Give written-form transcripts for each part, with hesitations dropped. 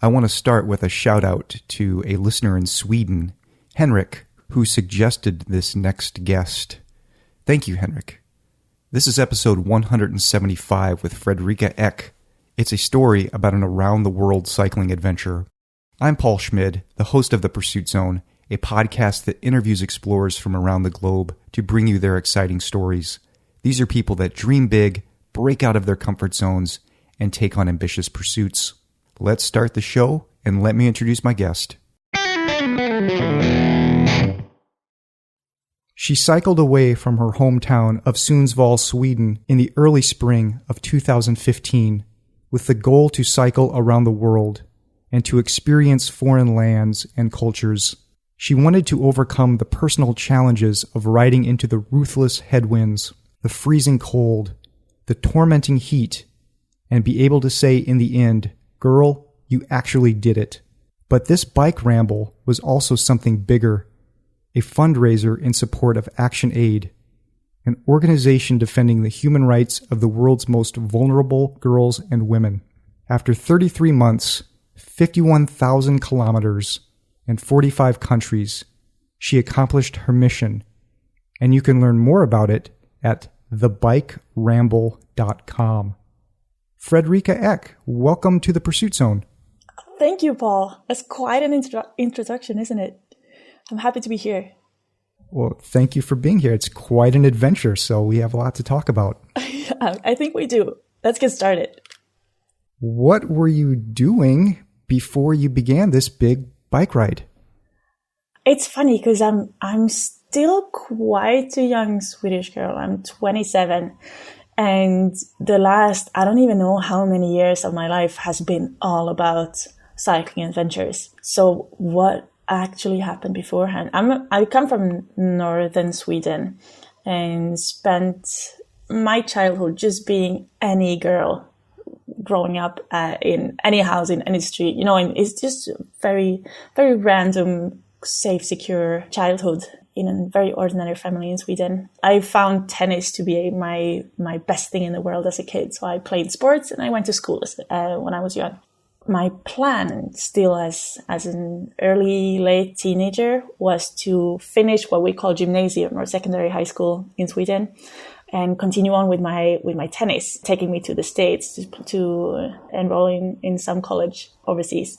I want to start with a shout out to a listener in Sweden, Henrik, who suggested this next guest. Thank you, Henrik. This is episode 175 with Fredrika Ek. It's a story about an around-the-world cycling adventure. I'm Paul Schmid, the host of The Pursuit Zone, a podcast that interviews explorers from around the globe to bring you their exciting stories. These are people that dream big, break out of their comfort zones, and take on ambitious pursuits. Let's start the show, and let me introduce my guest. She cycled away from her hometown of Sundsvall, Sweden in the early spring of 2015 with the goal to cycle around the world and to experience foreign lands and cultures. She wanted to overcome the personal challenges of riding into the ruthless headwinds, the freezing cold, the tormenting heat, and be able to say in the end, "Girl, you actually did it." But this bike ramble was also something bigger, a fundraiser in support of ActionAid, an organization defending the human rights of the world's most vulnerable girls and women. After 33 months, 51,000 kilometers, and 45 countries, she accomplished her mission, and you can learn more about it at thebikeramble.com. Fredrika Ek, welcome to the Pursuit Zone. Thank you, Paul. That's quite an introduction, isn't it? I'm happy to be here. Well, thank you for being here. It's quite an adventure, so we have a lot to talk about. I think we do. Let's get started. What were you doing before you began this big bike ride? It's funny because I'm still quite a young Swedish girl. I'm 27. And the last, I don't even know how many years of my life has been all about cycling adventures. So what actually happened beforehand? I come from northern Sweden and spent my childhood just being any girl growing up in any house, in any street, and it's just very, very random, safe, secure childhood in a very ordinary family in Sweden. I found tennis to be my best thing in the world as a kid. So I played sports and I went to school when I was young. My plan still as an late teenager was to finish what we call gymnasium or secondary high school in Sweden and continue on with my tennis, taking me to the States to enroll in some college overseas.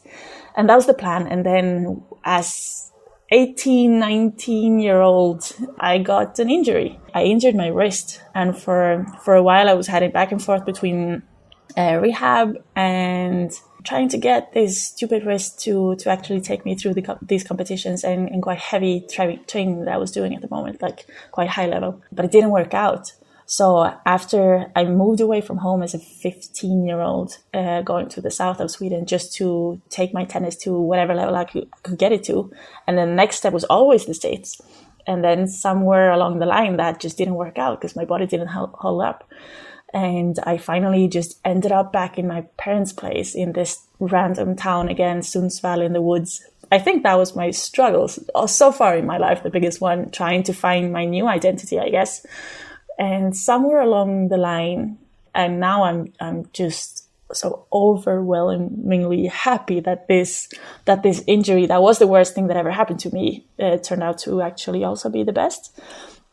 And that was the plan. And then as 18, 19-year-old, I got an injury. I injured my wrist. And for a while, I was heading back and forth between rehab and trying to get this stupid wrist to actually take me through these competitions and quite heavy training that I was doing at the moment, like quite high level. But it didn't work out. So after I moved away from home as a 15-year-old, going to the south of Sweden just to take my tennis to whatever level I could get it to. And then the next step was always the States. And then somewhere along the line, that just didn't work out because my body didn't hold up. And I finally just ended up back in my parents' place in this random town again, Sundsvall in the woods. I think that was my struggles so far in my life, the biggest one, trying to find my new identity, I guess. And somewhere along the line, and now I'm just so overwhelmingly happy that this injury, that was the worst thing that ever happened to me, turned out to actually also be the best.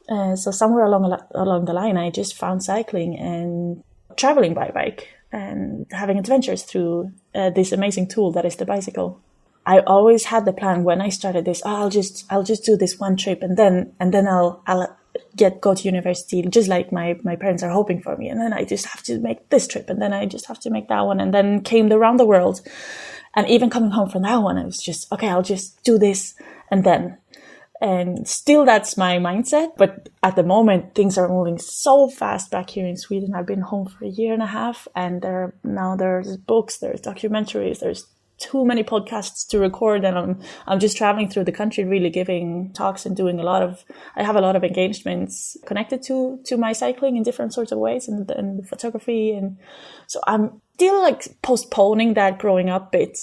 So somewhere along the line, I just found cycling and traveling by bike and having adventures through this amazing tool that is the bicycle. I always had the plan when I started this. I'll just do this one trip and then I'll go to university, just like my parents are hoping for me. And then I just have to make this trip. And then I just have to make that one. And then came the round the world. And even coming home from that one, I was just, okay, I'll just do this. And still that's my mindset. But at the moment, things are moving so fast back here in Sweden. I've been home for a year and a half. And there's books, there's documentaries, there's too many podcasts to record, and I'm just traveling through the country, really giving talks and doing I have a lot of engagements connected to my cycling in different sorts of ways and photography. And so I'm still like postponing that growing up bit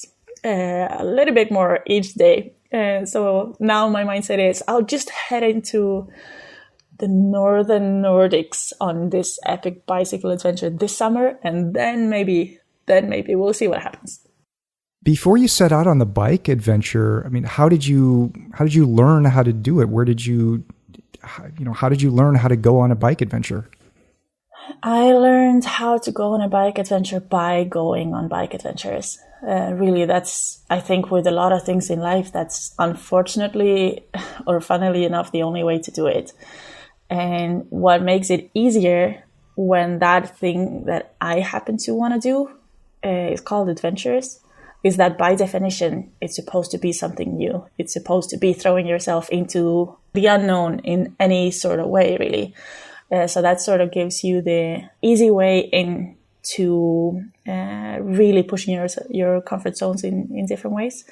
a little bit more each day. So now my mindset is I'll just head into the northern Nordics on this epic bicycle adventure this summer, and then maybe we'll see what happens. Before you set out on the bike adventure, I mean, how did you learn how to do it? Where did how did you learn how to go on a bike adventure? I learned how to go on a bike adventure by going on bike adventures. Really, that's, I think, with a lot of things in life, that's unfortunately, or funnily enough, the only way to do it. And what makes it easier when that thing that I happen to want to do is called adventures, is that by definition, it's supposed to be something new. It's supposed to be throwing yourself into the unknown in any sort of way, really. So that sort of gives you the easy way into really pushing your comfort zones in different ways.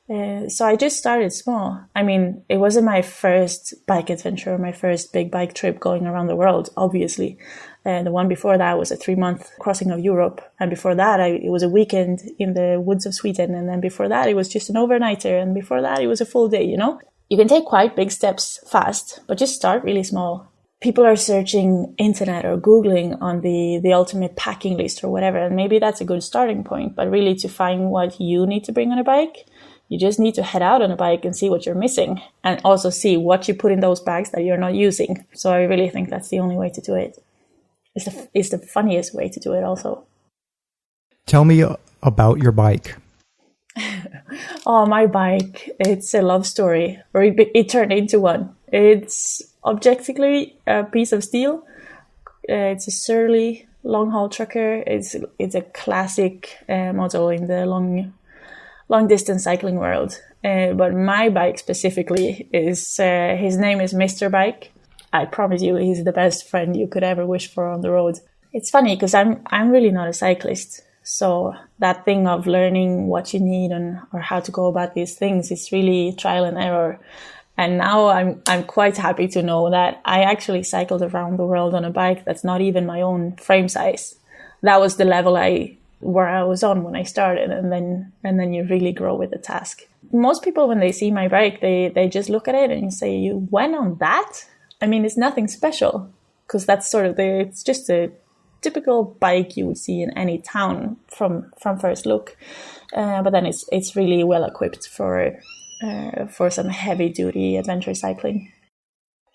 So I just started small. I mean, it wasn't my first bike adventure, my first big bike trip going around the world, obviously. The one before that was a 3-month crossing of Europe. And before that, it was a weekend in the woods of Sweden. And then before that, it was just an overnighter. And before that, it was a full day, you know? You can take quite big steps fast, but just start really small. People are searching internet or Googling on the ultimate packing list or whatever. And maybe that's a good starting point. But really, to find what you need to bring on a bike, you just need to head out on a bike and see what you're missing. And also see what you put in those bags that you're not using. So I really think that's the only way to do it. It's the funniest way to do it also. Tell me about your bike. Oh, my bike. It's a love story. Or it turned into one. It's objectively a piece of steel. It's a surly long-haul trucker. It's a classic model in the long-distance cycling world. But my bike specifically is, his name is Mr. Bike. I promise you, he's the best friend you could ever wish for on the road. It's funny because I'm really not a cyclist. So that thing of learning what you need or how to go about these things is really trial and error. And now I'm quite happy to know that I actually cycled around the world on a bike that's not even my own frame size. That was the level where I was on when I started, and then you really grow with the task. Most people, when they see my bike, they just look at it and say, "You went on that?" I mean, it's nothing special, because that's sort of it's just a typical bike you would see in any town from first look. But then it's really well equipped for some heavy duty adventure cycling.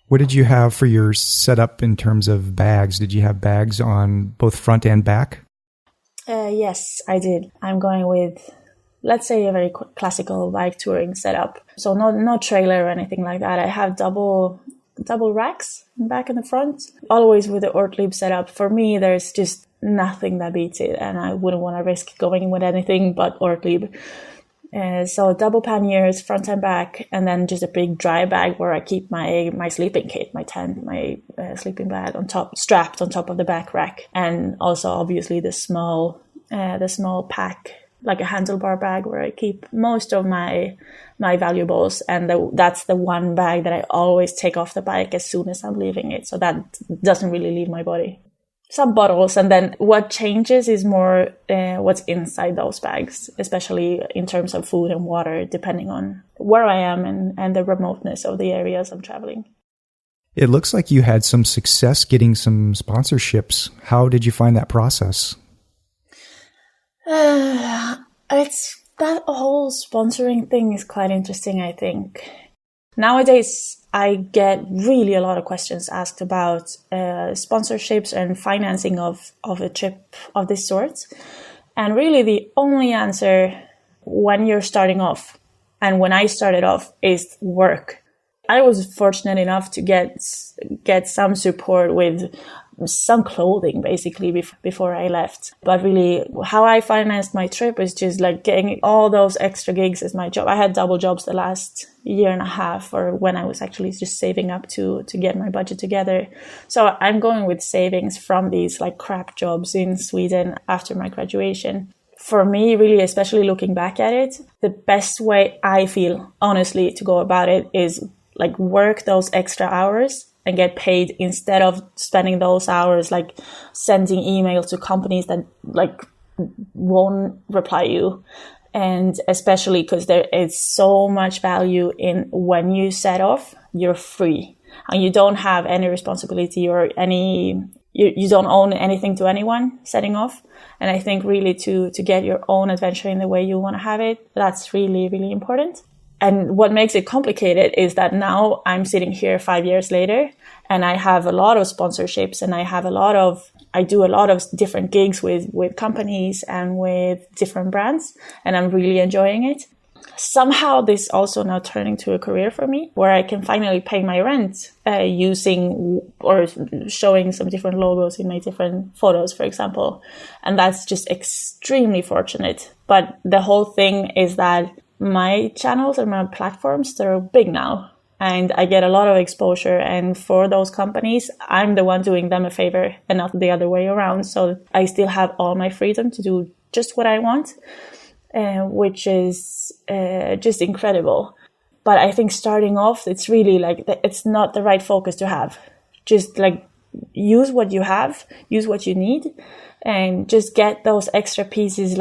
What did you have for your setup in terms of bags? Did you have bags on both front and back? Yes, I did. I'm going with, let's say, a very classical bike touring setup. So no trailer or anything like that. I have double racks back in the front, always with the Ortlieb setup. For me, there's just nothing that beats it, and I wouldn't want to risk going with anything but Ortlieb. So double panniers, front and back, and then just a big dry bag where I keep my sleeping kit, my tent, my sleeping bag on top, strapped on top of the back rack, and also obviously the small pack, like a handlebar bag where I keep most of my valuables, and that's the one bag that I always take off the bike as soon as I'm leaving it, so that doesn't really leave my body. Some bottles, and then what changes is more what's inside those bags, especially in terms of food and water, depending on where I am and the remoteness of the areas I'm traveling. It looks like you had some success getting some sponsorships. How did you find that process? It's that whole sponsoring thing is quite interesting, I think. Nowadays, I get really a lot of questions asked about sponsorships and financing of a trip of this sort. And really the only answer when you're starting off, and when I started off, is work. I was fortunate enough to get some support with some clothing, basically, before I left. But really, how I financed my trip is just like getting all those extra gigs as my job. I had double jobs the last year and a half, or when I was actually just saving up to get my budget together. So I'm going with savings from these like crap jobs in Sweden after my graduation. For me, really, especially looking back at it, the best way I feel, honestly, to go about it is like work those extra hours and get paid instead of spending those hours like sending emails to companies that like won't reply you. And especially because there is so much value in when you set off, you're free and you don't have any responsibility or any you don't own anything to anyone setting off. And I think really to get your own adventure in the way you want to have it, that's really, really important. And what makes it complicated is that now I'm sitting here 5 years later and I have a lot of sponsorships and I do a lot of different gigs with companies and with different brands, and I'm really enjoying it. Somehow this also now turning to a career for me where I can finally pay my rent using or showing some different logos in my different photos, for example. And that's just extremely fortunate. But the whole thing is that my channels and my platforms, they're big now and I get a lot of exposure. And for those companies, I'm the one doing them a favor and not the other way around. So I still have all my freedom to do just what I want. Which is just incredible. But I think starting off, it's really like, it's not the right focus to have. Just like use what you have, use what you need, and just get those extra pieces,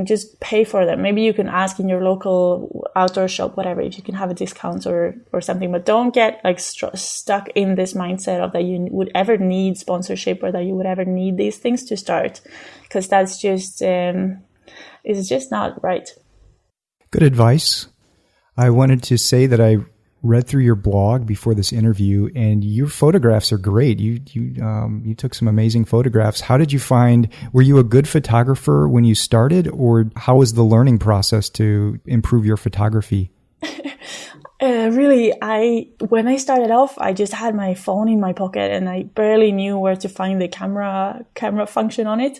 just pay for them. Maybe you can ask in your local outdoor shop, whatever, if you can have a discount or something, but don't get like stuck in this mindset of that you would ever need sponsorship or that you would ever need these things to start, because that's just, it's just not right. Good advice. I wanted to say that I read through your blog before this interview, and your photographs are great. You took some amazing photographs. How did you find? Were you a good photographer when you started, or how was the learning process to improve your photography? Really, when I started off, I just had my phone in my pocket, and I barely knew where to find the camera function on it.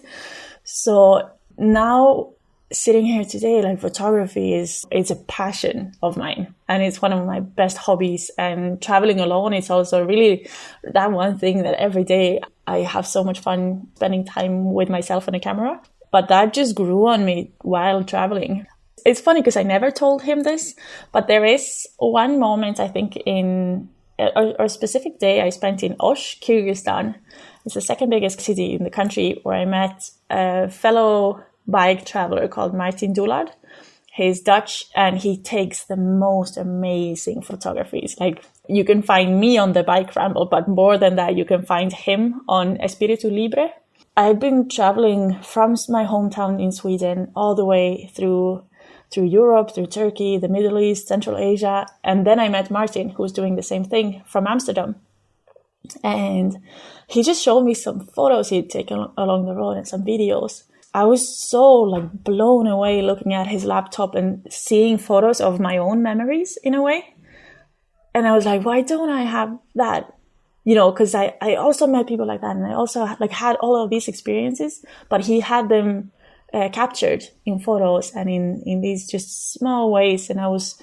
So now, sitting here today, like photography it's a passion of mine and it's one of my best hobbies, and traveling alone is also really that one thing that every day I have so much fun spending time with myself and a camera. But that just grew on me while traveling. It's funny because I never told him this, but there is one moment I think in a specific day I spent in Osh, Kyrgyzstan. It's the second biggest city in the country, where I met a fellow bike traveler called Martijn Doolaard. He's Dutch and he takes the most amazing photographies. Like, you can find me on the bike ramble, but more than that, you can find him on Espiritu Libre. I've been traveling from my hometown in Sweden all the way through Europe, through Turkey, the Middle East, Central Asia. And then I met Martijn, who's doing the same thing from Amsterdam. And he just showed me some photos he'd taken along the road and some videos. I was so blown away looking at his laptop and seeing photos of my own memories in a way. And I was like, why don't I have that? Because I also met people like that, and I also had all of these experiences, but he had them captured in photos and in these just small ways. And I was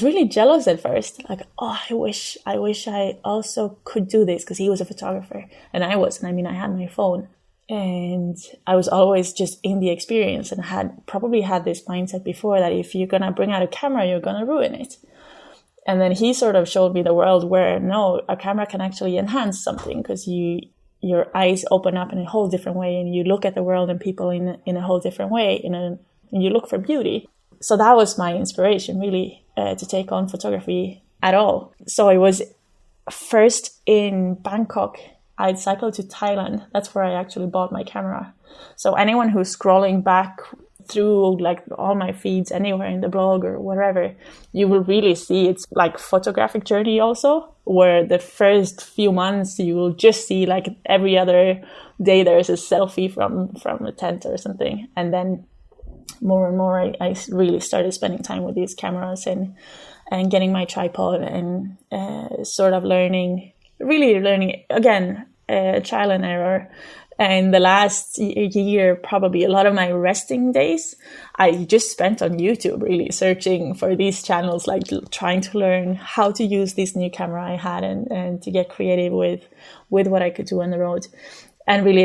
really jealous at first. Like, oh, I wish I also could do this, because he was a photographer and I wasn't. I had my phone. And I was always just in the experience and had probably had this mindset before that if you're going to bring out a camera, you're going to ruin it. And then he sort of showed me the world where, no, a camera can actually enhance something, because your eyes open up in a whole different way and you look at the world and people in a whole different way and you look for beauty. So that was my inspiration, really, to take on photography at all. So I was first in Bangkok. I'd cycled to Thailand. That's where I actually bought my camera. So anyone who's scrolling back through all my feeds anywhere in the blog or whatever, you will really see it's like photographic journey also, where the first few months you will just see every other day there's a selfie from a tent or something. And then more and more I really started spending time with these cameras and getting my tripod and sort of learning again, trial and error. And the last year, probably a lot of my resting days, I just spent on YouTube, really searching for these channels, trying to learn how to use this new camera I had and to get creative with what I could do on the road. And really,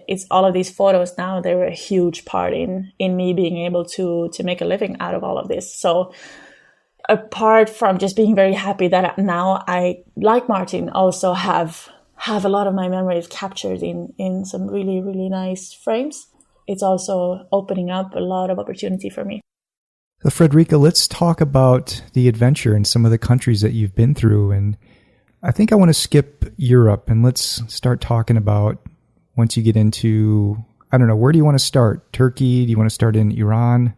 it's all of these photos now. They were a huge part in me being able to make a living out of all of this. So apart from just being very happy that now I, like Martijn, also have a lot of my memories captured in some really, really nice frames, it's also opening up a lot of opportunity for me. So Fredrika, let's talk about the adventure and some of the countries that you've been through. And I think I want to skip Europe and let's start talking about once you get into, I don't know, where do you want to start? Turkey? Do you want to start in Iran?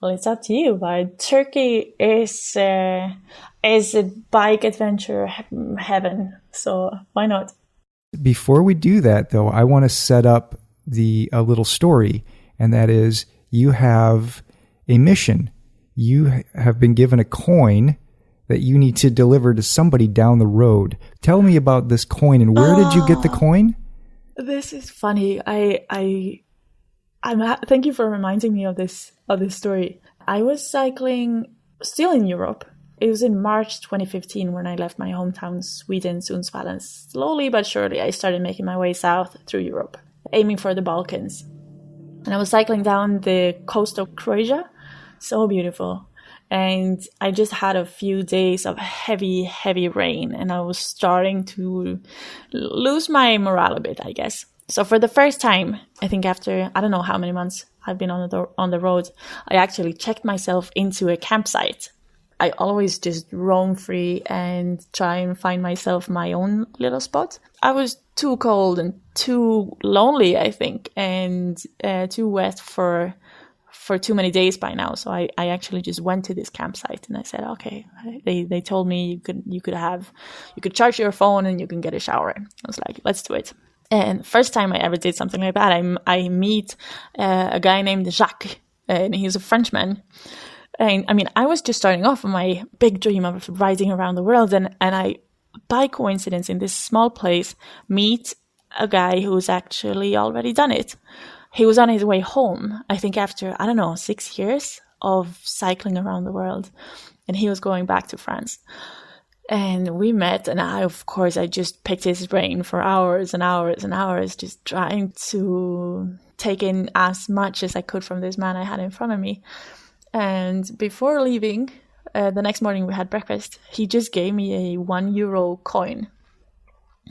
Well, it's up to you, but Turkey is a bike adventure heaven, so why not? Before we do that, though, I want to set up a little story, and that is you have a mission. You have been given a coin that you need to deliver to somebody down the road. Tell me about this coin, and where did you get the coin? This is funny. Thank you for reminding me of this story. I was cycling still in Europe. It was in March 2015 when I left my hometown, Sweden, Sundsvall, and slowly but surely I started making my way south through Europe, aiming for the Balkans. And I was cycling down the coast of Croatia. So beautiful. And I just had a few days of heavy, heavy rain, and I was starting to lose my morale a bit, I guess. So for the first time, I think after, I don't know how many months I've been on the road, I actually checked myself into a campsite. I always just roam free and try and find myself my own little spot. I was too cold and too lonely, I think, and too wet for too many days by now. So I actually just went to this campsite and I said, okay, they told me you could charge your phone and you can get a shower. I was like, let's do it. And first time I ever did something like that, I meet a guy named Jacques, and he's a Frenchman. And I mean, I was just starting off on my big dream of riding around the world, and I, by coincidence, in this small place, meet a guy who's actually already done it. He was on his way home, I think after, 6 years of cycling around the world, and he was going back to France. And we met, and I just picked his brain for hours and hours and hours, just trying to take in as much as I could from this man I had in front of me. And before leaving, the next morning we had breakfast, he just gave me a €1 coin.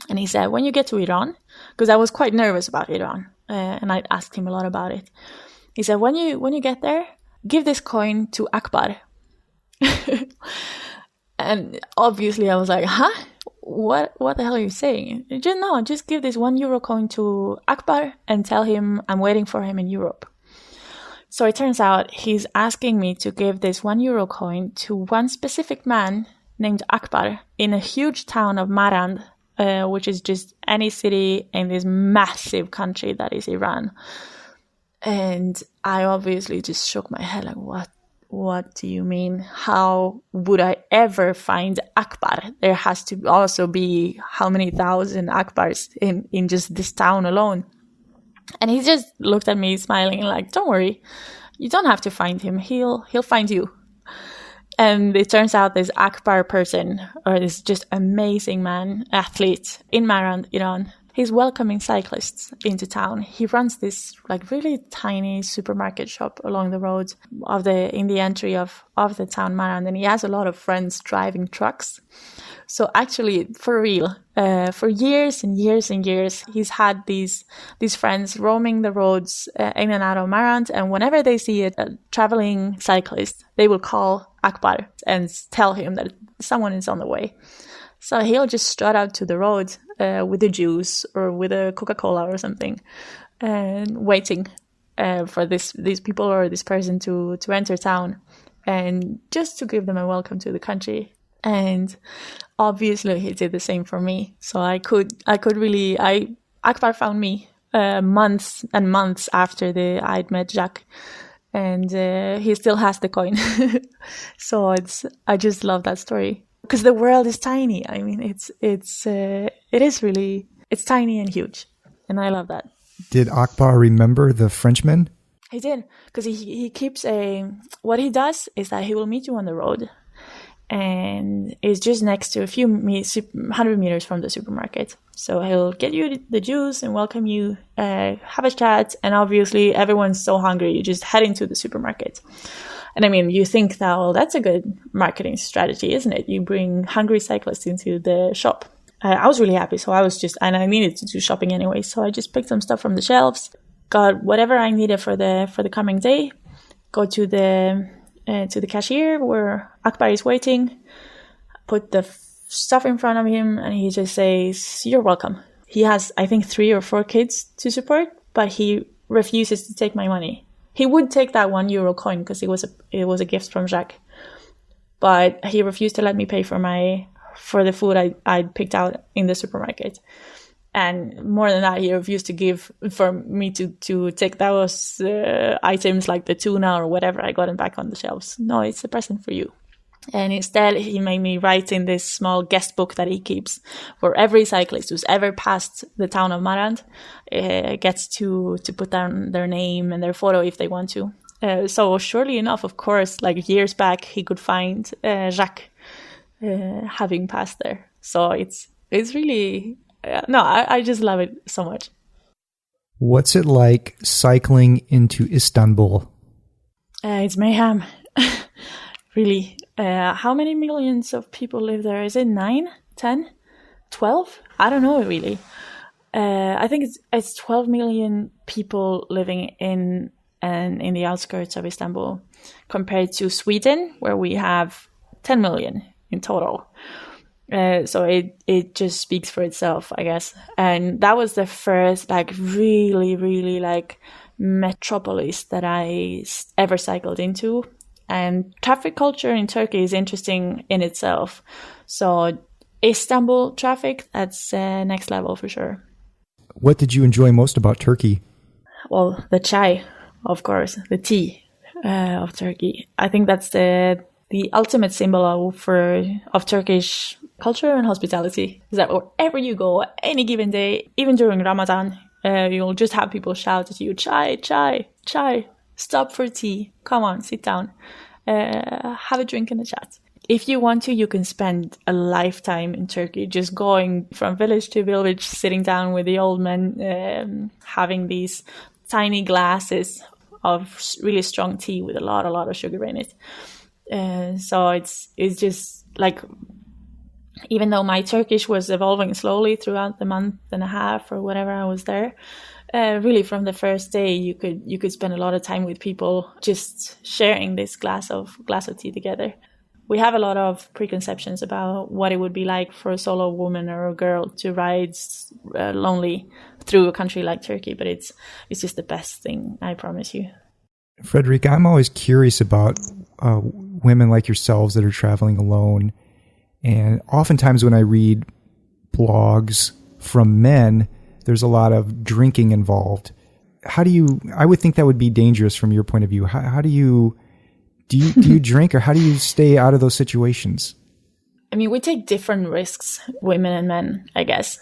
And he said, when you get to Iran, because I was quite nervous about Iran, and I asked him a lot about it. He said, when you get there, give this coin to Akbar. And obviously I was like, huh? What the hell are you saying? Just give this €1 coin to Akbar and tell him I'm waiting for him in Europe. So it turns out he's asking me to give this €1 coin to one specific man named Akbar in a huge town of Marand, which is just any city in this massive country that is Iran. And I obviously just shook my head like, what do you mean? How would I ever find Akbar? There has to also be how many thousand Akbars in just this town alone. And he just looked at me smiling like, don't worry, you don't have to find him. He'll find you. And it turns out this Akbar person, or this just amazing man, athlete in Marand, Iran, he's welcoming cyclists into town. He runs this like really tiny supermarket shop along the road in the entry of the town Marand, and he has a lot of friends driving trucks. So actually, for real, for years and years and years, he's had these friends roaming the roads in and out of Marand, and whenever they see a traveling cyclist, they will call Akbar and tell him that someone is on the way. So he'll just strut out to the road with a juice or with a Coca-Cola or something, and waiting for these people or this person to enter town, and just to give them a welcome to the country. And obviously he did the same for me. So Akbar found me months and months after I'd met Jacques, and he still has the coin. So I just love that story because the world is tiny. I mean, it's tiny and huge, and I love that. Did Akbar remember the Frenchman? He did, because he keeps what he does is that he will meet you on the road, and is just next to a few 100 meters from the supermarket. So he'll get you the juice and welcome you, have a chat, and obviously everyone's so hungry, you just head into the supermarket. And I mean, you think that, well, that's a good marketing strategy, isn't it? You bring hungry cyclists into the shop. I was really happy, so and I needed to do shopping anyway, so I just picked some stuff from the shelves, got whatever I needed for the coming day, go to the cashier where Akbar is waiting, put the stuff in front of him, and he just says, "You're welcome." He has, I think, 3 or 4 kids to support, but he refuses to take my money. He would take that €1 coin because it was a gift from Jacques, but he refused to let me pay for the food I picked out in the supermarket. And more than that, he refused to give for me to take those items like the tuna or whatever I got back on the shelves. No, it's a present for you. And instead, he made me write in this small guest book that he keeps, where every cyclist who's ever passed the town of Marand gets to put down their name and their photo if they want to. So surely enough, of course, like years back, he could find Jacques having passed there. So it's really, I just love it so much. What's it like cycling into Istanbul? It's mayhem. Really. How many millions of people live there? Is it 9, 10, 12? I don't know really. I think it's 12 million people living in the outskirts of Istanbul, compared to Sweden, where we have 10 million in total. So it just speaks for itself, I guess. And that was the first really, really metropolis that I ever cycled into. And traffic culture in Turkey is interesting in itself. So Istanbul traffic, that's next level for sure. What did you enjoy most about Turkey? Well, the chai, of course, the tea of Turkey. I think that's the ultimate symbol of Turkish culture and hospitality. Is that wherever you go, any given day, even during Ramadan, you'll just have people shout at you, chai, chai, chai. Stop for tea. Come on, sit down. Have a drink and a chat. If you want to, you can spend a lifetime in Turkey, just going from village to village, sitting down with the old men, having these tiny glasses of really strong tea with a lot of sugar in it. So it's just like, even though my Turkish was evolving slowly throughout the month and a half or whatever I was there, really from the first day you could spend a lot of time with people just sharing this glass of tea together. We have a lot of preconceptions about what it would be like for a solo woman or a girl to ride lonely through a country like Turkey, but it's just the best thing, I promise you. Fredrika, I'm always curious about women like yourselves that are traveling alone. And oftentimes when I read blogs from men, there's a lot of drinking involved. I would think that would be dangerous from your point of view. How do you drink, or how do you stay out of those situations? I mean, we take different risks, women and men, I guess.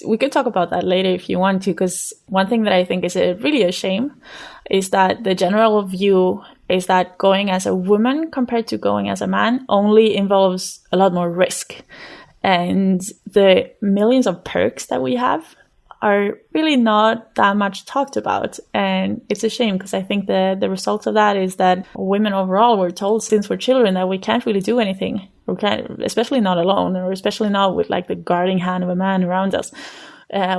We could talk about that later if you want to, because one thing that I think is really a shame is that the general view is that going as a woman compared to going as a man only involves a lot more risk. And the millions of perks that we have are really not that much talked about. And it's a shame, because I think the result of that is that women overall were told since we're children that we can't really do anything. We can't, especially not alone, or especially not with the guarding hand of a man around us,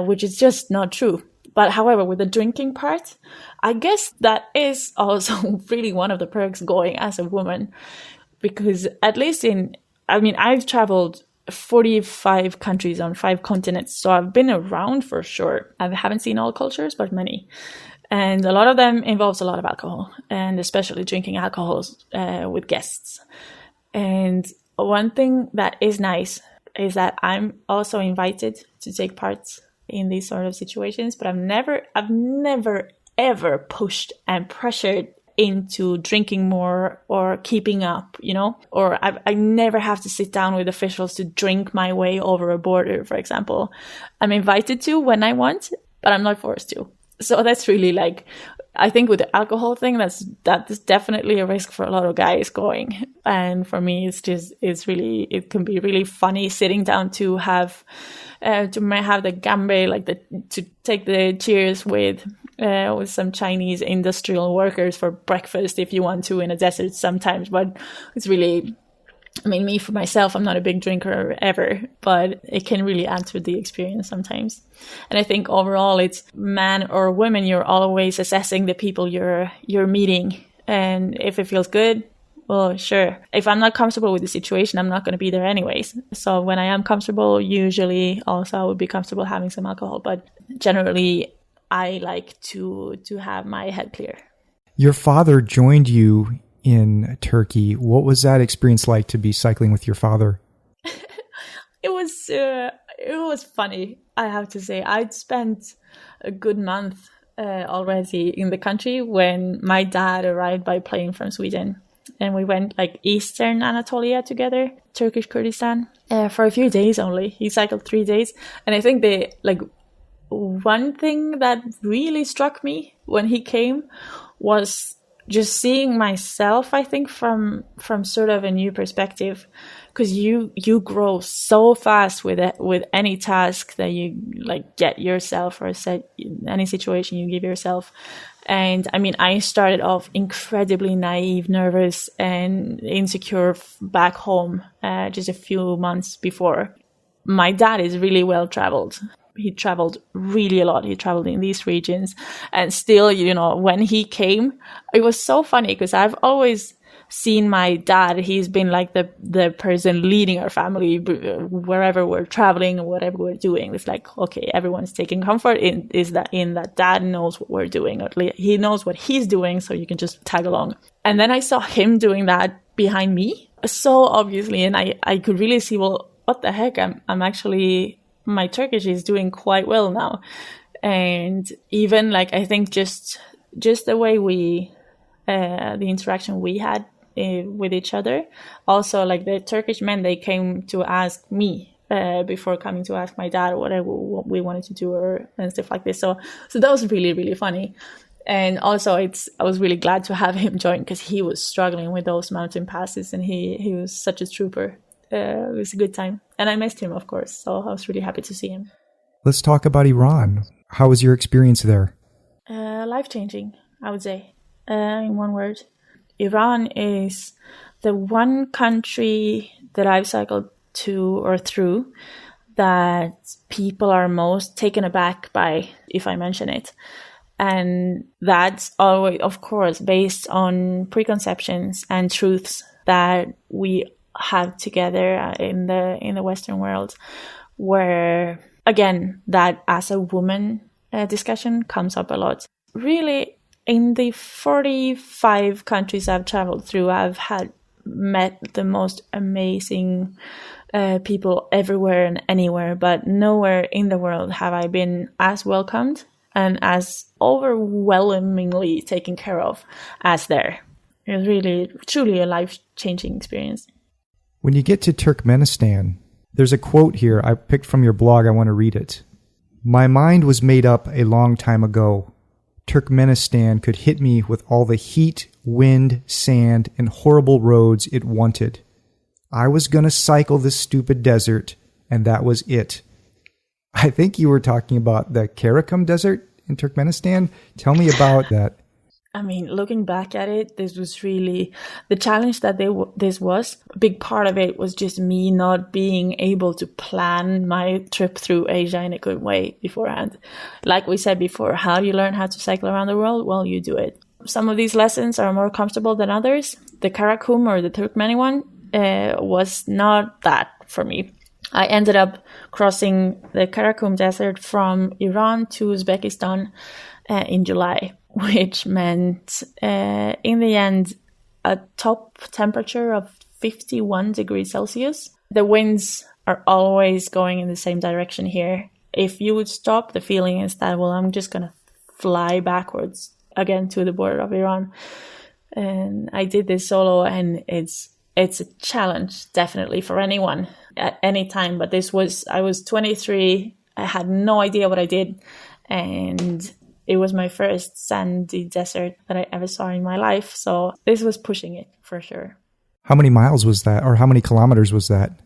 which is just not true. But however, with the drinking part, I guess that is also really one of the perks going as a woman, because at least I've traveled 45 countries on 5 continents. So I've been around for sure. I haven't seen all cultures, but many. And a lot of them involves a lot of alcohol, and especially drinking alcohols with guests. And one thing that is nice is that I'm also invited to take part in these sort of situations, but I've never ever pushed and pressured into drinking more or keeping up, or I never have to sit down with officials to drink my way over a border, for example. I'm invited to when I want, but I'm not forced to. So that's really I think with the alcohol thing, that's definitely a risk for a lot of guys going. And for me, it can be really funny sitting down to have the gambe, to take the cheers with some Chinese industrial workers for breakfast if you want to in a desert sometimes. But it's really, me for myself, I'm not a big drinker ever, but it can really add to the experience sometimes. And I think overall it's man or woman, you're always assessing the people you're meeting. And if it feels good, well, sure. If I'm not comfortable with the situation, I'm not going to be there anyways. So when I am comfortable, usually also I would be comfortable having some alcohol. But generally, I like to have my head clear. Your father joined you in Turkey. What was that experience like to be cycling with your father? It was funny, I have to say. I'd spent a good month already in the country when my dad arrived by plane from Sweden. And we went like Eastern Anatolia together, Turkish Kurdistan, for a few days only. He cycled 3 days. And I think one thing that really struck me when he came was just seeing myself, I think, from sort of a new perspective, because you grow so fast with any task that you like get yourself, or set any situation you give yourself. And I mean, I started off incredibly naive, nervous, and insecure back home just a few months before. My dad is really well traveled. He traveled really a lot. He traveled in these regions. And still, when he came, it was so funny because I've always seen my dad. He's been like the person leading our family wherever we're traveling or whatever we're doing. It's like, okay, everyone's taking comfort in that dad knows what we're doing. Or at least he knows what he's doing, so you can just tag along. And then I saw him doing that behind me so obviously. And I could really see, well, what the heck? I'm actually... my Turkish is doing quite well now. And even like, I think just the way the interaction we had with each other. Also, like the Turkish men, they came to ask me before coming to ask my dad what we wanted to do and stuff like this. So that was really, really funny. And also I was really glad to have him join because he was struggling with those mountain passes and he was such a trooper. It was a good time. And I missed him, of course. So I was really happy to see him. Let's talk about Iran. How was your experience there? Life-changing, I would say, in one word. Iran is the one country that I've cycled to or through that people are most taken aback by if I mention it. And that's always, of course, based on preconceptions and truths that we have together in the Western world, where again that as a woman discussion comes up a lot. Really, in the 45 countries I've traveled through, I've met the most amazing people everywhere and anywhere, but nowhere in the world have I been as welcomed and as overwhelmingly taken care of as there. It was really, truly a life-changing experience. When you get to Turkmenistan, there's a quote here I picked from your blog. I want to read it. My mind was made up a long time ago. Turkmenistan could hit me with all the heat, wind, sand, and horrible roads it wanted. I was going to cycle this stupid desert, and that was it. I think you were talking about the Karakum Desert in Turkmenistan. Tell me about that. I mean, looking back at it, this was really the challenge that this was. A big part of it was just me not being able to plan my trip through Asia in a good way beforehand. Like we said before, how do you learn how to cycle around the world? Well, you do it. Some of these lessons are more comfortable than others. The Karakum or the Turkmeni one was not that for me. I ended up crossing the Karakum Desert from Iran to Uzbekistan in July, which meant in the end a top temperature of 51 degrees Celsius. The winds are always going in the same direction here. If you would stop, the feeling is that, well, I'm just going to fly backwards again to the border of Iran. And I did this solo, and it's a challenge definitely for anyone at any time. But I was 23. I had no idea what I did. And it was my first sandy desert that I ever saw in my life. So this was pushing it for sure. How many miles was that, or how many kilometers was that?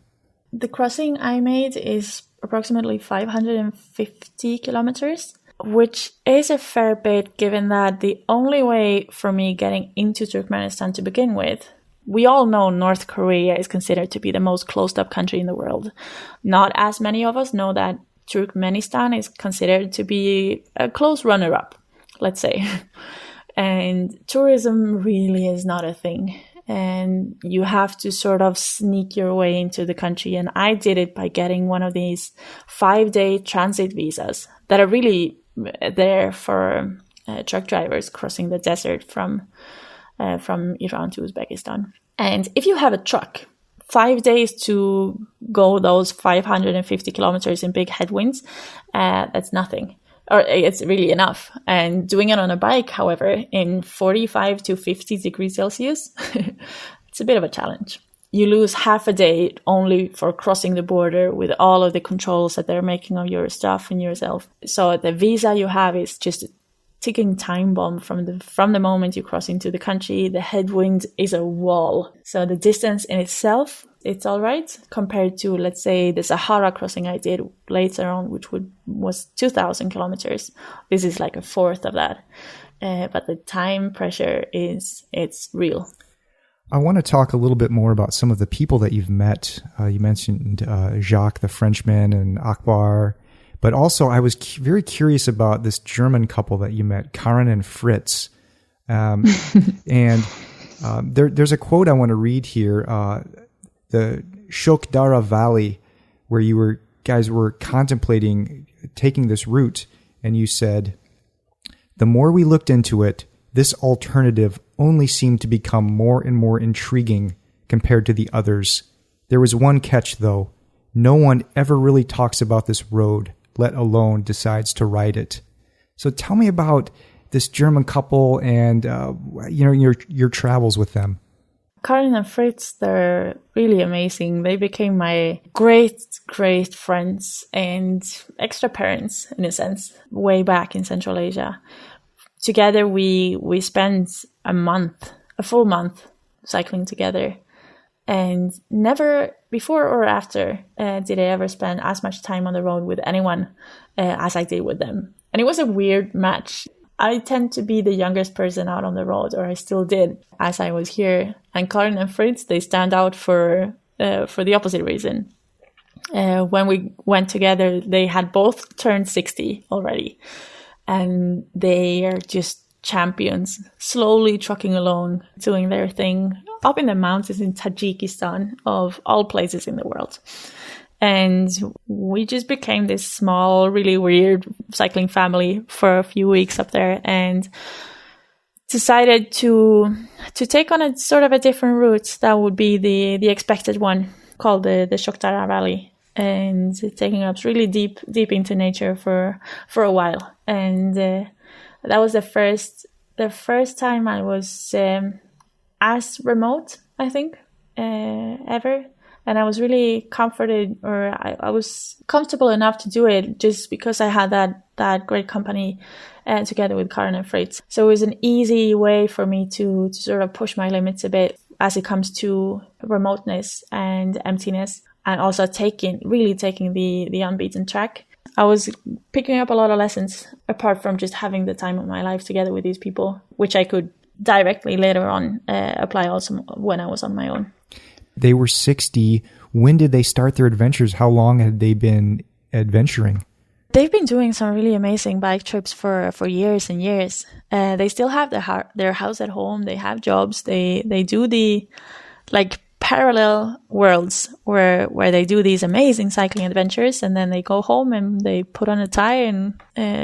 The crossing I made is approximately 550 kilometers, which is a fair bit given that the only way for me getting into Turkmenistan to begin with, we all know North Korea is considered to be the most closed up country in the world. Not as many of us know that Turkmenistan is considered to be a close runner-up, let's say. And tourism really is not a thing. and you have to sort of sneak your way into the country. And I did it by getting one of these 5-day transit visas that are really there for truck drivers crossing the desert from Iran to Uzbekistan. And if you have a truck, 5 days to go those 550 kilometers in big headwinds, that's nothing. Or it's really enough. And doing it on a bike, however, in 45 to 50 degrees Celsius, it's a bit of a challenge. You lose half a day only for crossing the border with all of the controls that they're making on your stuff and yourself. So the visa you have is just a ticking time bomb from the moment you cross into the country. The headwind is a wall. So the distance in itself, it's all right compared to, let's say, the Sahara crossing I did later on, which was 2,000 kilometers. This is like a fourth of that. But the time pressure it's real. I want to talk a little bit more about some of the people that you've met. You mentioned Jacques, the Frenchman, and Akbar. But also, I was very curious about this German couple that you met, Karin and Fritz. And there's a quote I want to read here. The Shokdara Valley, where you guys were contemplating taking this route, and you said, "The more we looked into it, this alternative only seemed to become more and more intriguing compared to the others. There was one catch, though. No one ever really talks about this road, let alone decides to ride it." So tell me about this German couple and your travels with them. Karin and Fritz, they're really amazing. They became my great, great friends and extra parents, in a sense, way back in Central Asia. Together, we spent a full month cycling together. And never before or after did I ever spend as much time on the road with anyone as I did with them. And it was a weird match. I tend to be the youngest person out on the road, or I still did as I was here. And Karin and Fritz, they stand out for the opposite reason. When we went together, they had both turned 60 already. And they are just champions, slowly trucking along, doing their thing up in the mountains in Tajikistan, of all places in the world. And we just became this small, really weird cycling family for a few weeks up there, and decided to take on a sort of a different route that would be the expected one, called the Shokdara Valley, and taking us really deep into nature for a while. And that was the first time I was as remote, I think, ever. And I was really comforted, or I was comfortable enough to do it just because I had that great company together with Karin and Fritz. So it was an easy way for me to sort of push my limits a bit as it comes to remoteness and emptiness, and also taking the unbeaten track. I was picking up a lot of lessons apart from just having the time of my life together with these people, which I could directly later on apply also when I was on my own. They were 60. When did they start their adventures? How long had they been adventuring? They've been doing some really amazing bike trips for years and years. They still have their house at home. They have jobs. They do the parallel worlds where they do these amazing cycling adventures, and then they go home and they put on a tie and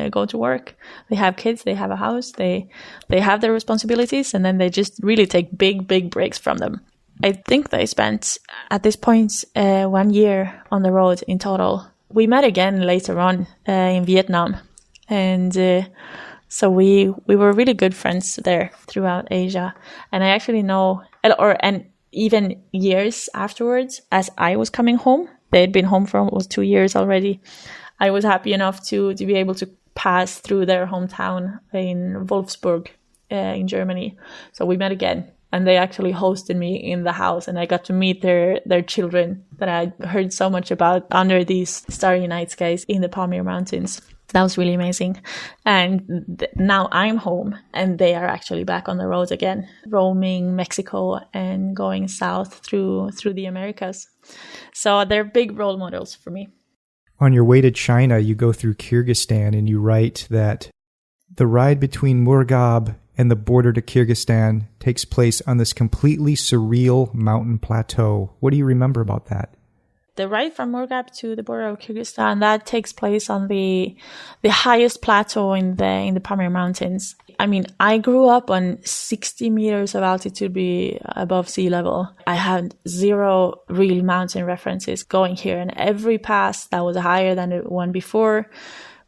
go to work. They have kids. They have a house. They have their responsibilities, and then they just really take big breaks from them. I think they spent, at this point, 1 year on the road in total. We met again later on in Vietnam. And so we were really good friends there throughout Asia. And I actually know, and even years afterwards, as I was coming home, they'd been home for almost 2 years already. I was happy enough to be able to pass through their hometown in Wolfsburg in Germany. So we met again. And they actually hosted me in the house, and I got to meet their children that I heard so much about under these starry night skies in the Pamir Mountains. That was really amazing. And now I'm home, and they are actually back on the road again, roaming Mexico and going south through the Americas. So they're big role models for me. On your way to China, you go through Kyrgyzstan, and you write that the ride between Murgab and the border to Kyrgyzstan takes place on this completely surreal mountain plateau. What do you remember about that? The ride from Murgab to the border of Kyrgyzstan, that takes place on the highest plateau in the Pamir Mountains. I mean, I grew up on 60 meters of altitude above sea level. I had zero real mountain references going here, and every pass that was higher than the one before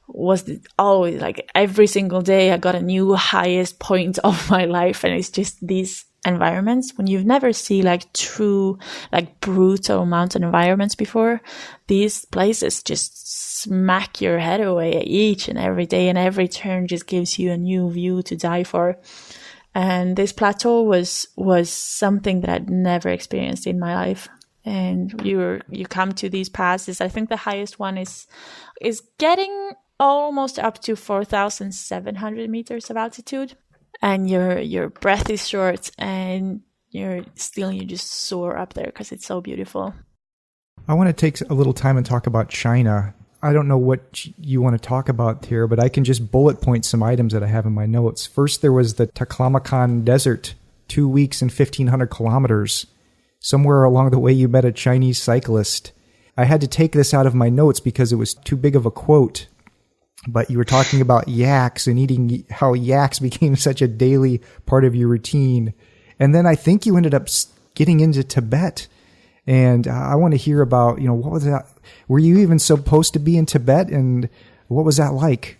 was always like every single day I got a new highest point of my life. And it's just these environments when you've never seen like true, like brutal mountain environments before, these places just smack your head away each and every day, and every turn just gives you a new view to die for. And this plateau was something that I'd never experienced in my life. And you come to these passes. I think the highest one is getting almost up to 4,700 meters of altitude. And your breath is short, and you just soar up there because it's so beautiful. I want to take a little time and talk about China. I don't know what you want to talk about here, but I can just bullet point some items that I have in my notes. First, there was the Taklamakan Desert, 2 weeks and 1,500 kilometers. Somewhere along the way, you met a Chinese cyclist. I had to take this out of my notes because it was too big of a quote. But you were talking about yaks and eating, how yaks became such a daily part of your routine. And then I think you ended up getting into Tibet. And I want to hear about, what was that? Were you even supposed to be in Tibet? And what was that like?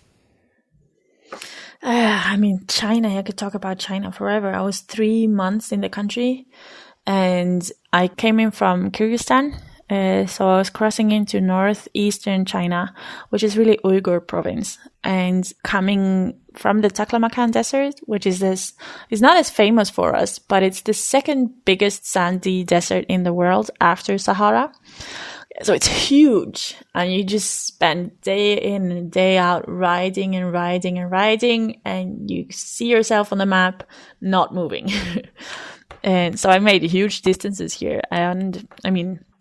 China, I could talk about China forever. I was 3 months in the country, and I came in from Kyrgyzstan. So I was crossing into northeastern China, which is really Uyghur province, and coming from the Taklamakan Desert, which is not as famous for us, but it's the second biggest sandy desert in the world after Sahara. So it's huge, and you just spend day in and day out riding and riding and riding, and you see yourself on the map not moving. And so I made huge distances here, and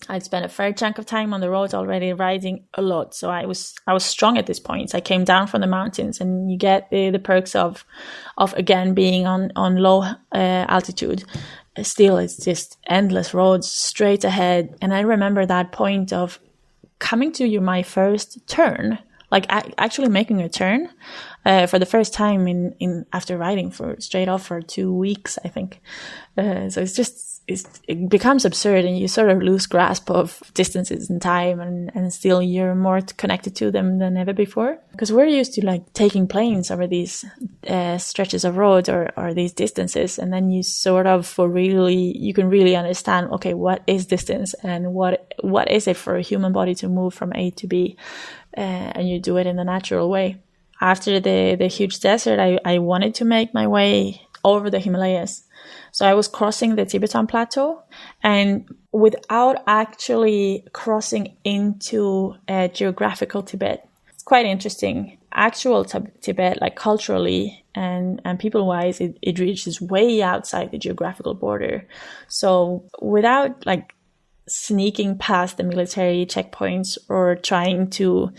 I'd spent a fair chunk of time on the road already, riding a lot. So I was strong at this point. I came down from the mountains, and you get the perks of again being on low altitude. Still, it's just endless roads straight ahead. And I remember that point of coming to my first turn, like actually making a turn for the first time in after riding straight off for 2 weeks, I think. So it becomes absurd, and you sort of lose grasp of distances and time, and still you're more connected to them than ever before. Because we're used to like taking planes over these stretches of road or these distances, and then you sort of you can really understand, okay, what is distance, and what is it for a human body to move from A to B, and you do it in the natural way. After the huge desert, I wanted to make my way over the Himalayas. So I was crossing the Tibetan plateau, and without actually crossing into geographical Tibet. It's quite interesting. Actual Tibet, like culturally and people-wise, it reaches way outside the geographical border. So without like sneaking past the military checkpoints or trying to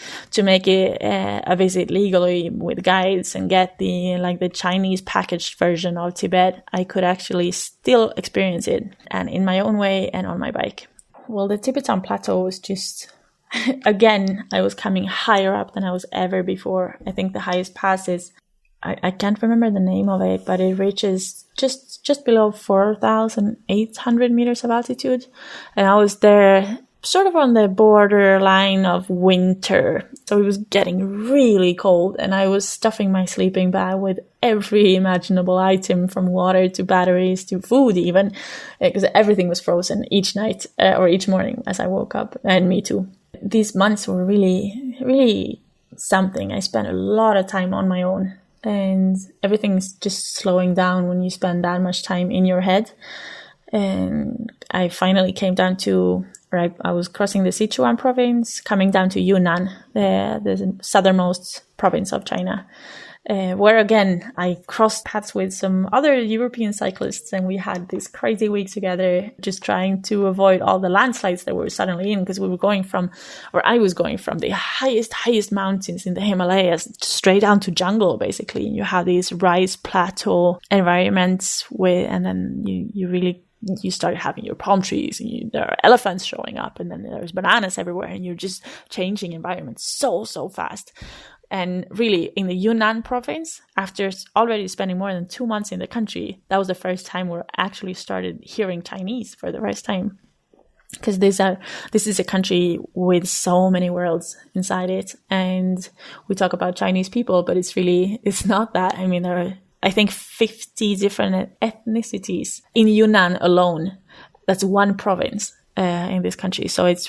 make a visit legally with guides and get the Chinese packaged version of Tibet, I could actually still experience it, and in my own way and on my bike. Well, the Tibetan plateau was just, again, I was coming higher up than I was ever before. I think the highest pass is, I can't remember the name of it, but it reaches just below 4,800 meters of altitude. And I was there sort of on the borderline of winter. So it was getting really cold, and I was stuffing my sleeping bag with every imaginable item, from water to batteries to food even, because everything was frozen each night or each morning as I woke up, and me too. These months were really, really something. I spent a lot of time on my own. And everything's just slowing down when you spend that much time in your head. And I finally came down to, I was crossing the Sichuan province, coming down to Yunnan, the southernmost province of China. where again, I crossed paths with some other European cyclists, and we had this crazy week together, just trying to avoid all the landslides that were suddenly in, because we were going from, or I was going from the highest mountains in the Himalayas straight down to jungle, basically. And you have these rice plateau environments and then you start having your palm trees, and there are elephants showing up, and then there's bananas everywhere, and you're just changing environments so fast. And really, in the Yunnan province, after already spending more than 2 months in the country, that was the first time we actually started hearing Chinese for the first time. Because this is a country with so many worlds inside it. And we talk about Chinese people, but it's not that. I mean, there are, I think, 50 different ethnicities in Yunnan alone. That's one province. In this country. So it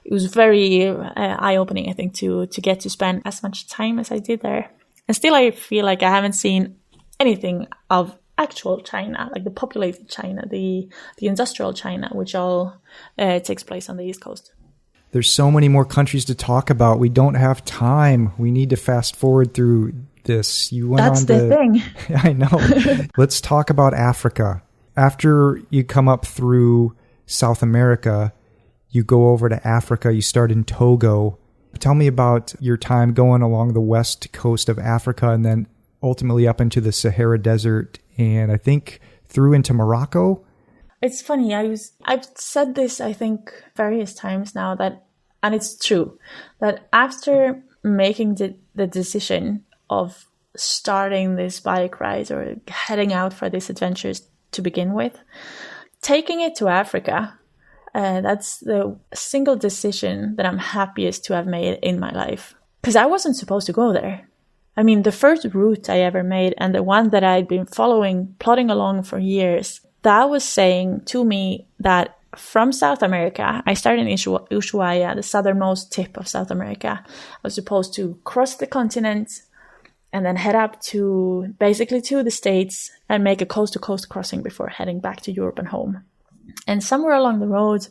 was very eye-opening, I think, to get to spend as much time as I did there. And still I feel like I haven't seen anything of actual China, like the populated China, the industrial China, which all takes place on the East Coast. There's so many more countries to talk about. We don't have time. We need to fast forward through this. That's the thing. I know. Let's talk about Africa. After you come up through South America, you go over to Africa, you start in Togo. Tell me about your time going along the west coast of Africa and then ultimately up into the Sahara Desert and I think through into Morocco. It's funny, I've said this I think various times now and it's true, that after making the decision of starting this bike ride or heading out for these adventures to begin with, taking it to Africa, that's the single decision that I'm happiest to have made in my life. Because I wasn't supposed to go there. I mean, the first route I ever made and the one that I'd been plodding along for years, that was saying to me that from South America, I started in Ushuaia, the southernmost tip of South America. I was supposed to cross the continent and then head up to the States and make a coast-to-coast crossing before heading back to Europe and home. And somewhere along the road,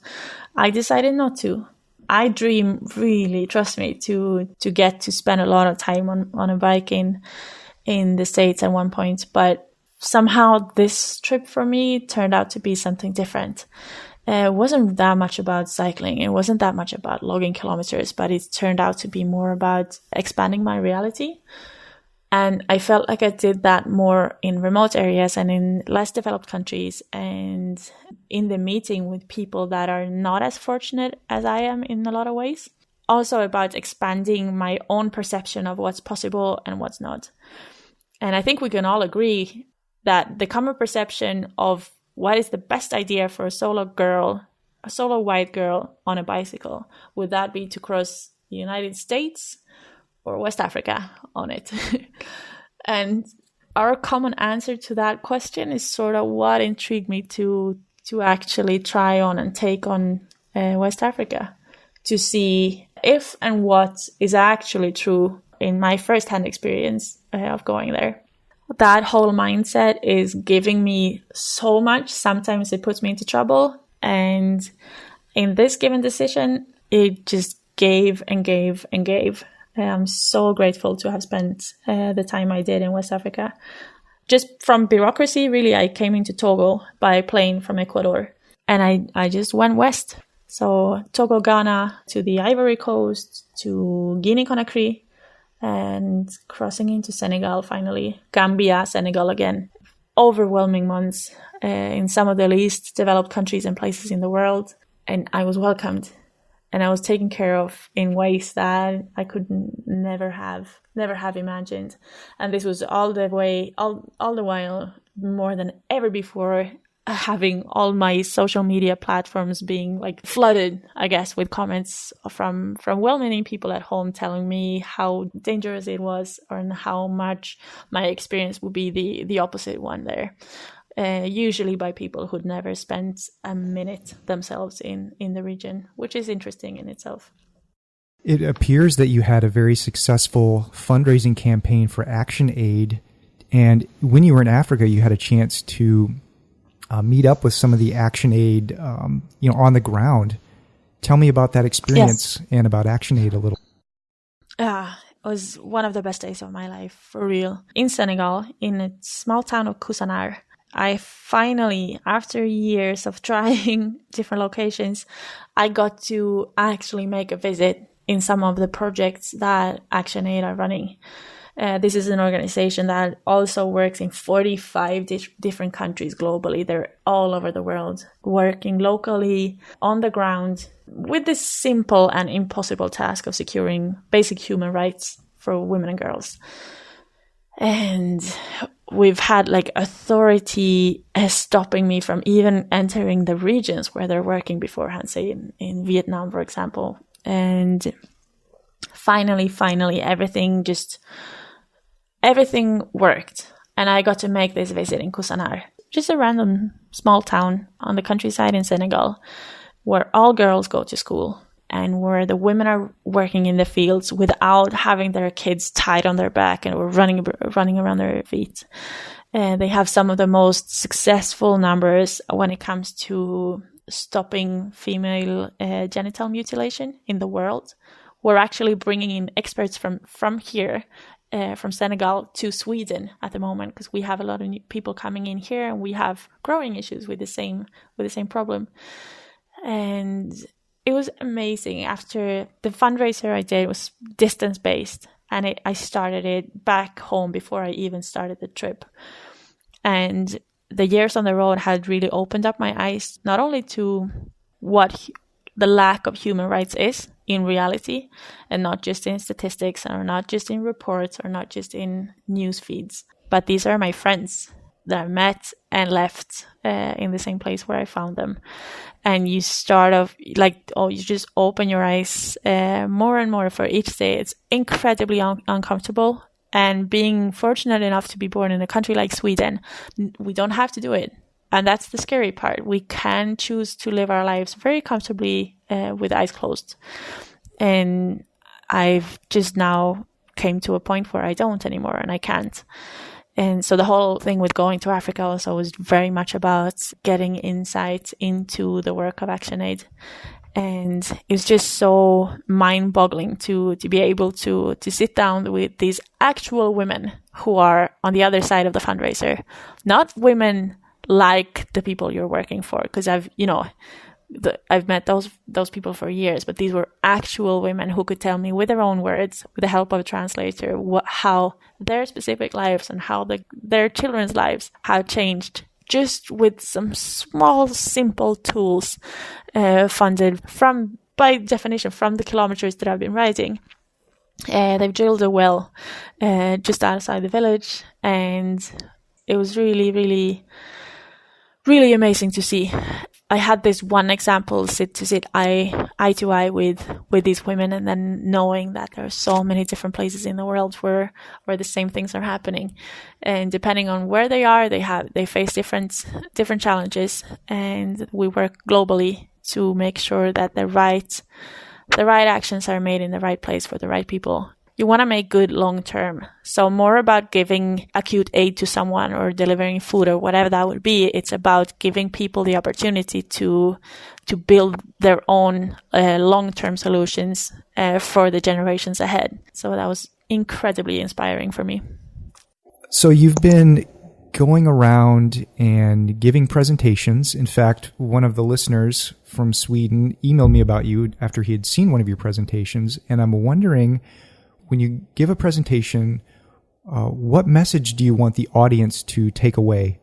I decided not to. I dream, really, trust me, to get to spend a lot of time on a bike in the States at one point. But somehow this trip for me turned out to be something different. It wasn't that much about cycling. It wasn't that much about logging kilometers, but it turned out to be more about expanding my reality. And I felt like I did that more in remote areas and in less developed countries and in the meeting with people that are not as fortunate as I am in a lot of ways. Also about expanding my own perception of what's possible and what's not. And I think we can all agree that the common perception of what is the best idea for a solo white girl on a bicycle, would that be to cross the United States or West Africa on it? And our common answer to that question is sort of what intrigued me to actually try on and take on West Africa, to see if and what is actually true in my first-hand experience of going there. That whole mindset is giving me so much. Sometimes it puts me into trouble. And in this given decision, it just gave and gave and gave. I'm so grateful to have spent the time I did in West Africa. Just from bureaucracy, really, I came into Togo by plane from Ecuador. And I just went west. So Togo, Ghana, to the Ivory Coast, to Guinea-Conakry, and crossing into Senegal finally. Gambia, Senegal again. Overwhelming months in some of the least developed countries and places in the world. And I was welcomed. And I was taken care of in ways that I could never have imagined. And this was all the while, more than ever before, having all my social media platforms being like flooded, I guess, with comments from well-meaning people at home telling me how dangerous it was and how much my experience would be the opposite one there. Usually by people who'd never spent a minute themselves in the region, which is interesting in itself. It appears that you had a very successful fundraising campaign for ActionAid. And when you were in Africa, you had a chance to meet up with some of the ActionAid, on the ground. Tell me about that experience. Yes. And about ActionAid a little. was one of the best days of my life, for real. In Senegal, in a small town of Koussanar, I finally, after years of trying different locations, I got to actually make a visit in some of the projects that ActionAid are running. This is an organization that also works in 45 different countries globally. They're all over the world, working locally, on the ground, with this simple and impossible task of securing basic human rights for women and girls. And we've had like authority stopping me from even entering the regions where they're working beforehand, say in Vietnam, for example. And finally, everything worked. And I got to make this visit in Koussanar, just a random small town on the countryside in Senegal, where all girls go to school and where the women are working in the fields without having their kids tied on their back and running around their feet. They have some of the most successful numbers when it comes to stopping female genital mutilation in the world. We're actually bringing in experts from here, from Senegal to Sweden at the moment, because we have a lot of new people coming in here and we have growing issues with the same problem. And it was amazing. After the fundraiser I did was distance-based, and I started it back home before I even started the trip. And the years on the road had really opened up my eyes, not only to what the lack of human rights is in reality, and not just in statistics, or not just in reports, or not just in news feeds, but these are my friends that I met and left in the same place where I found them. And you start off you just open your eyes more and more for each day. It's incredibly uncomfortable. And being fortunate enough to be born in a country like Sweden, we don't have to do it. And that's the scary part. We can choose to live our lives very comfortably with eyes closed. And I've just now came to a point where I don't anymore, and I can't. And so the whole thing with going to Africa also was very much about getting insight into the work of ActionAid. And it's just so mind-boggling to be able to sit down with these actual women who are on the other side of the fundraiser. Not women like the people you're working for, because I've met those people for years, but these were actual women who could tell me with their own words, with the help of a translator, how their specific lives and how their children's lives have changed just with some small, simple tools funded by definition from the kilometers that I've been riding. They've drilled a well just outside the village, and it was really, really, really amazing to see. I had this one example, sit eye to eye with these women, and then knowing that there are so many different places in the world where the same things are happening, and depending on where they are, they face different challenges, and we work globally to make sure that the right actions are made in the right place for the right people. You want to make good long term. So more about giving acute aid to someone or delivering food or whatever that would be. It's about giving people the opportunity to build their own long-term solutions for the generations ahead. So that was incredibly inspiring for me. So you've been going around and giving presentations. In fact, one of the listeners from Sweden emailed me about you after he had seen one of your presentations. And I'm wondering, when you give a presentation, what message do you want the audience to take away?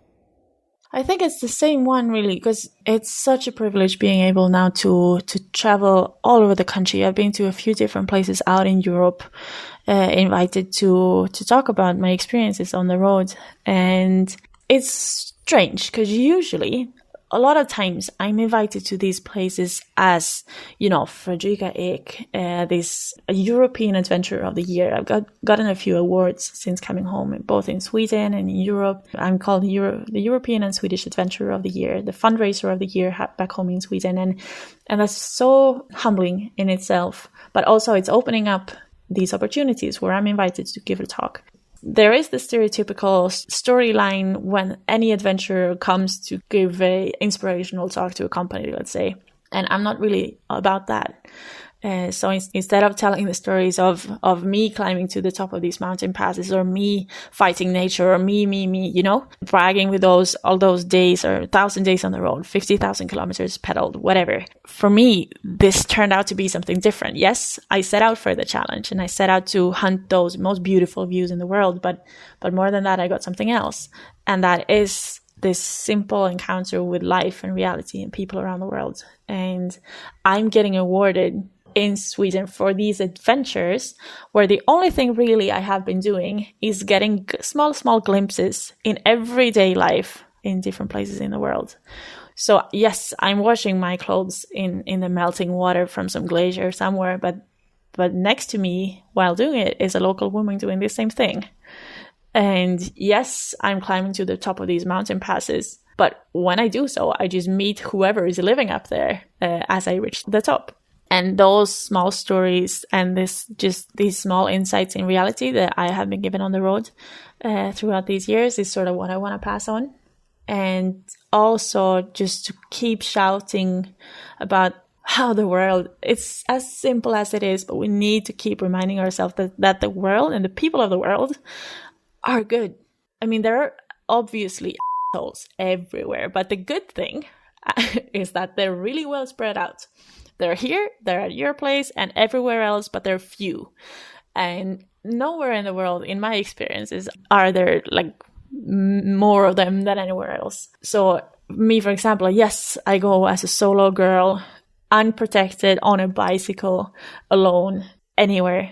I think it's the same one, really, because it's such a privilege being able now to travel all over the country. I've been to a few different places out in Europe, invited to talk about my experiences on the road. And it's strange because usually, a lot of times I'm invited to these places as, Fredrika Ek, this European Adventurer of the Year. I've gotten a few awards since coming home, both in Sweden and in Europe. I'm called the European and Swedish Adventurer of the Year, the Fundraiser of the Year back home in Sweden. And that's so humbling in itself. But also it's opening up these opportunities where I'm invited to give a talk. There is the stereotypical storyline when any adventurer comes to give an inspirational talk to a company, let's say. And I'm not really about that. So instead of telling the stories of me climbing to the top of these mountain passes, or me fighting nature, or me, you know, bragging with all those days, or 1,000 days on the road, 50,000 kilometers pedaled, whatever. For me, this turned out to be something different. Yes, I set out for the challenge and I set out to hunt those most beautiful views in the world. But more than that, I got something else. And that is this simple encounter with life and reality and people around the world. And I'm getting awarded in Sweden for these adventures, where the only thing really I have been doing is getting small glimpses in everyday life in different places in the world. So yes, I'm washing my clothes in the melting water from some glacier somewhere, but next to me while doing it is a local woman doing the same thing. And yes, I'm climbing to the top of these mountain passes, but when I do so, I just meet whoever is living up there as I reach the top. And those small stories and these small insights in reality that I have been given on the road throughout these years is sort of what I want to pass on. And also just to keep shouting about how the world, it's as simple as it is, but we need to keep reminding ourselves that the world and the people of the world are good. I mean, there are obviously assholes everywhere, but the good thing is that they're really well spread out. They're here, they're at your place, and everywhere else, but they're few. And nowhere in the world, in my experiences, are there like more of them than anywhere else. So me, for example, yes, I go as a solo girl, unprotected, on a bicycle, alone, anywhere,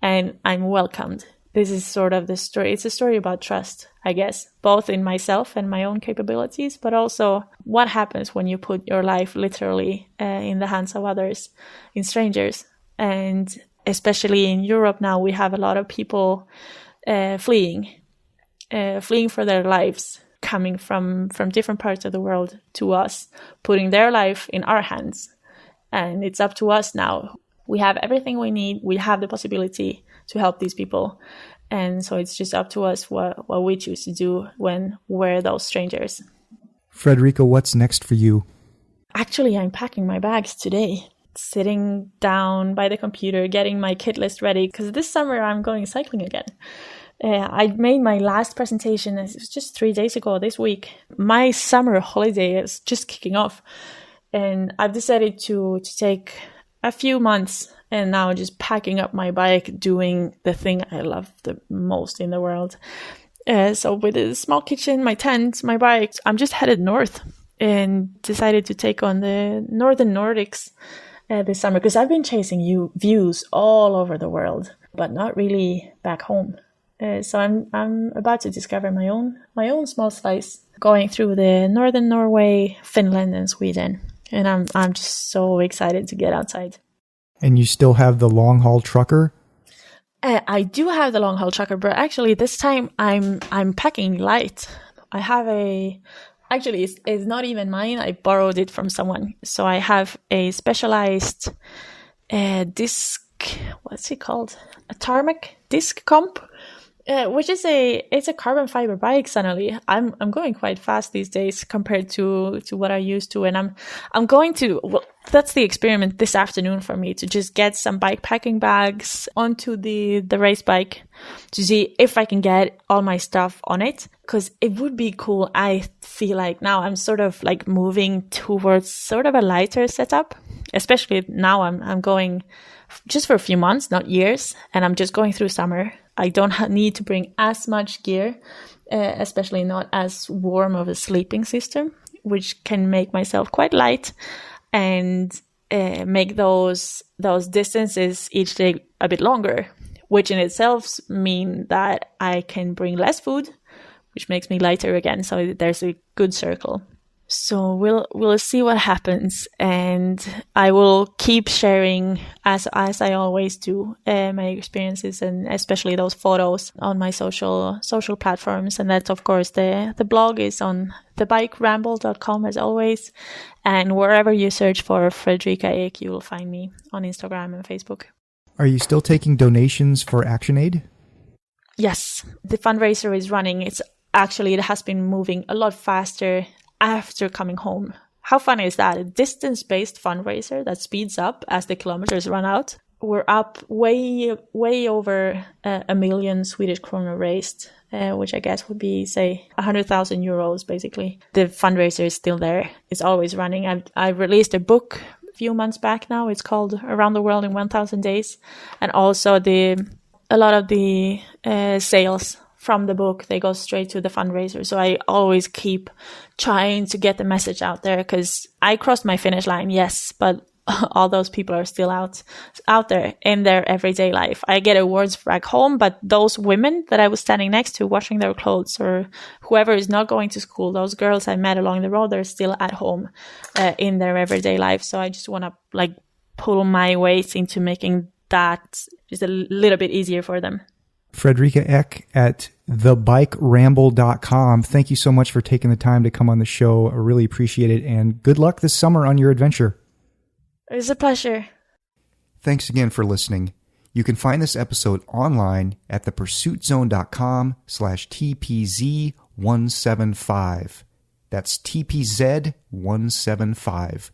and I'm welcomed. This is sort of the story. It's a story about trust, I guess, both in myself and my own capabilities, but also what happens when you put your life literally in the hands of others, in strangers. And especially in Europe now, we have a lot of people fleeing for their lives, coming from different parts of the world to us, putting their life in our hands. And it's up to us now. We have everything we need. We have the possibility to help these people. And so it's just up to us what we choose to do when we're those strangers. Fredrika, what's next for you? Actually, I'm packing my bags today. Sitting down by the computer, getting my kit list ready, because this summer I'm going cycling again. I made my last presentation, it was just 3 days ago this week. My summer holiday is just kicking off. And I've decided to take a few months and now just packing up my bike, doing the thing I love the most in the world. So with a small kitchen, my tent, my bike, I'm just headed north and decided to take on the Northern Nordics this summer, because I've been chasing views all over the world, but not really back home. So I'm about to discover my own small slice, going through the Northern Norway, Finland, and Sweden. And I'm just so excited to get outside. And you still have the long haul trucker? I do have the long haul trucker, but actually this time I'm packing light. I have actually it's not even mine. I borrowed it from someone. So I have a specialized disc. What's it called? A tarmac disc comp. Which is it's a carbon fiber bike. Suddenly, I'm going quite fast these days compared to what I used to, and I'm going to. Well, that's the experiment this afternoon for me, to just get some bike packing bags onto the race bike to see if I can get all my stuff on it, because it would be cool. I feel like now I'm sort of like moving towards sort of a lighter setup, especially now I'm going just for a few months, not years, and I'm just going through summer. I don't need to bring as much gear, especially not as warm of a sleeping system, which can make myself quite light and make those distances each day a bit longer, which in itself mean that I can bring less food, which makes me lighter again. So there's a good circle. So we'll see what happens, and I will keep sharing as I always do my experiences, and especially those photos on my social platforms. And that's of course the blog is on thebikeramble.com as always, and wherever you search for Fredrika Ek, you will find me on Instagram and Facebook. Are you still taking donations for ActionAid? Yes, the fundraiser is running. It has been moving a lot faster after coming home. how funny is that? A distance-based fundraiser that speeds up as the kilometers run out. We're up way over 1 million Swedish kronor raised, which I guess would be, say, 100,000 euros, basically. The fundraiser is still there. It's always running. I released a book a few months back now. It's called Around the World in 1,000 Days. And also a lot of the sales from the book, they go straight to the fundraiser. So I always keep trying to get the message out there, because I crossed my finish line, yes, but all those people are still out there in their everyday life. I get awards back home, but those women that I was standing next to washing their clothes, or whoever is not going to school, those girls I met along the road, they're still at home in their everyday life. So I just want to like pull my weight into making that just a little bit easier for them. Fredrika Ek at thebikeramble.com. Thank you so much for taking the time to come on the show. I really appreciate it, and good luck this summer on your adventure. It was a pleasure. Thanks again for listening. You can find this episode online at thepursuitzone.com/TPZ175. That's TPZ175.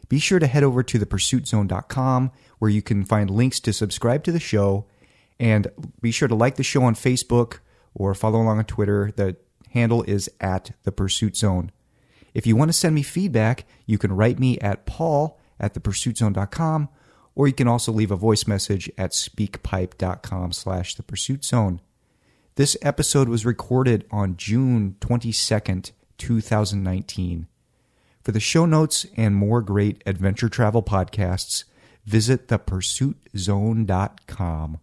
Be sure to head over to thepursuitzone.com, where you can find links to subscribe to the show, and be sure to like the show on Facebook or follow along on Twitter. The handle is at thepursuitzone. If you want to send me feedback, you can write me at paul@thepursuitzone.com, or you can also leave a voice message at speakpipe.com/thepursuitzone. This episode was recorded on June 22nd, 2019. For the show notes and more great adventure travel podcasts, visit thepursuitzone.com.